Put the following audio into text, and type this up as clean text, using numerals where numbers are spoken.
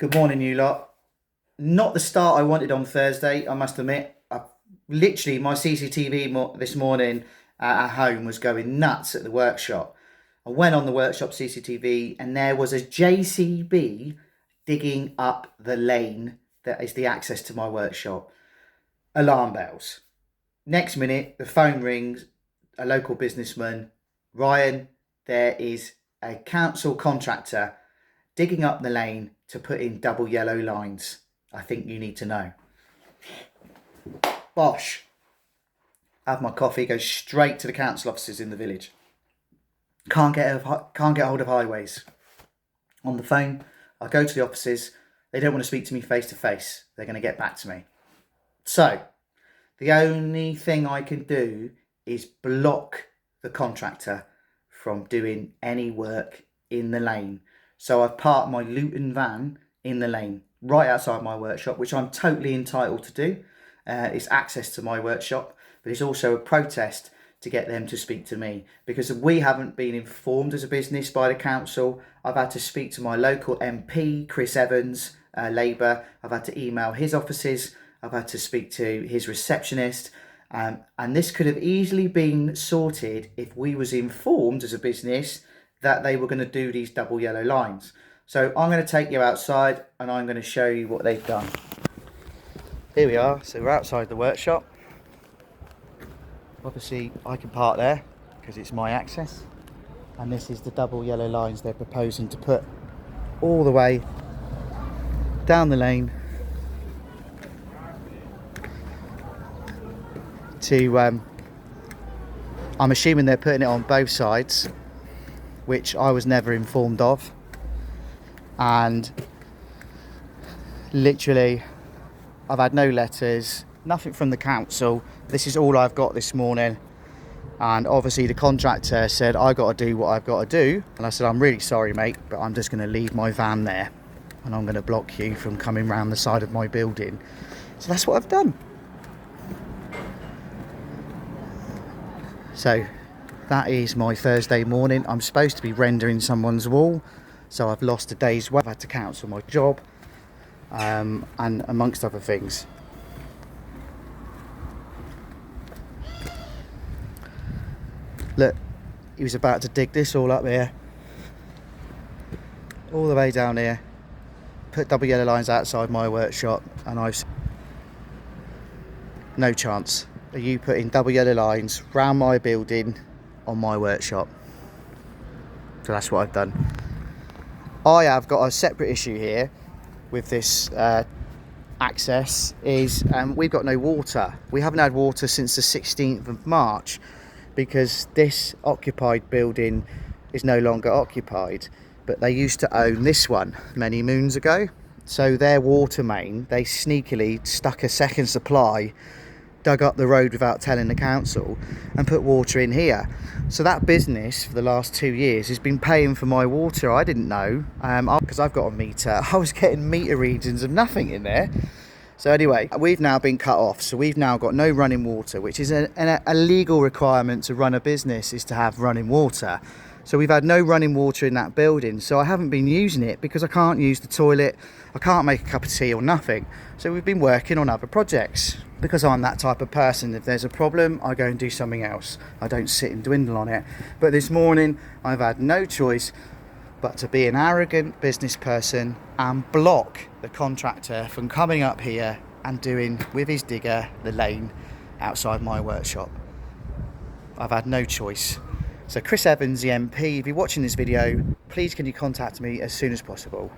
Good morning, you lot. Not the start I wanted on Thursday, I must admit. Literally, my CCTV this morning at home was going nuts at the workshop. I went on the workshop CCTV and there was a JCB digging up the lane that is the access to my workshop. Alarm bells. Next minute, the phone rings, a local businessman. Ryan, there is a council contractor digging up the lane to put in double yellow lines. I think you need to know. Bosh. Have my coffee, go straight to the council offices in the village. Can't get hold of highways. On the phone, I go to the offices. They don't want to speak to me face to face. They're going to get back to me. So, the only thing I can do is block the contractor from doing any work in the lane. So I've parked my Luton van in the lane, right outside my workshop, which I'm totally entitled to do. It's access to my workshop, but it's also a protest to get them to speak to me, because we haven't been informed as a business by the council. I've had to speak to my local MP, Chris Evans, Labour. I've had to email his offices. I've had to speak to his receptionist. And this could have easily been sorted if we was informed as a business that they were going to do these double yellow lines. So I'm going to take you outside and I'm going to show you what they've done. Here we are. So we're outside the workshop. Obviously I can park there because it's my access. And this is the double yellow lines they're proposing to put all the way down the lane to, I'm assuming they're putting it on both sides, which I was never informed of. And literally I've had no letters, nothing from the council. This is all I've got this morning. And obviously the contractor said I got to do what I've got to do, and I said I'm really sorry mate, but I'm just going to leave my van there and I'm going to block you from coming round the side of my building. So that's what I've done. So that is my Thursday morning. I'm supposed to be rendering someone's wall, so I've lost a day's work. I've had to cancel my job, and amongst other things. Look, he was about to dig this all up here, all the way down here, put double yellow lines outside my workshop, and I've no chance are you putting double yellow lines round my building on my workshop. So that's what I've done. I have got a separate issue here with this access is we've got no water. We haven't had water since the 16th of March because this occupied building is no longer occupied, but they used to own this one many moons ago. So their water main, they sneakily stuck a second supply, dug up the road without telling the council, and put water in here. So that business for the last 2 years has been paying for my water. I didn't know, because I've got a meter. I was getting meter readings of nothing in there. So anyway, we've now been cut off. So we've now got no running water, which is a legal requirement to run a business, is to have running water. So we've had no running water in that building. So I haven't been using it because I can't use the toilet. I can't make a cup of tea or nothing. So we've been working on other projects. Because I'm that type of person, if there's a problem, I go and do something else. I don't sit and dwindle on it. But this morning, I've had no choice but to be an arrogant business person and block the contractor from coming up here and doing, with his digger, the lane outside my workshop. I've had no choice. So Chris Evans, the MP, if you're watching this video, please can you contact me as soon as possible.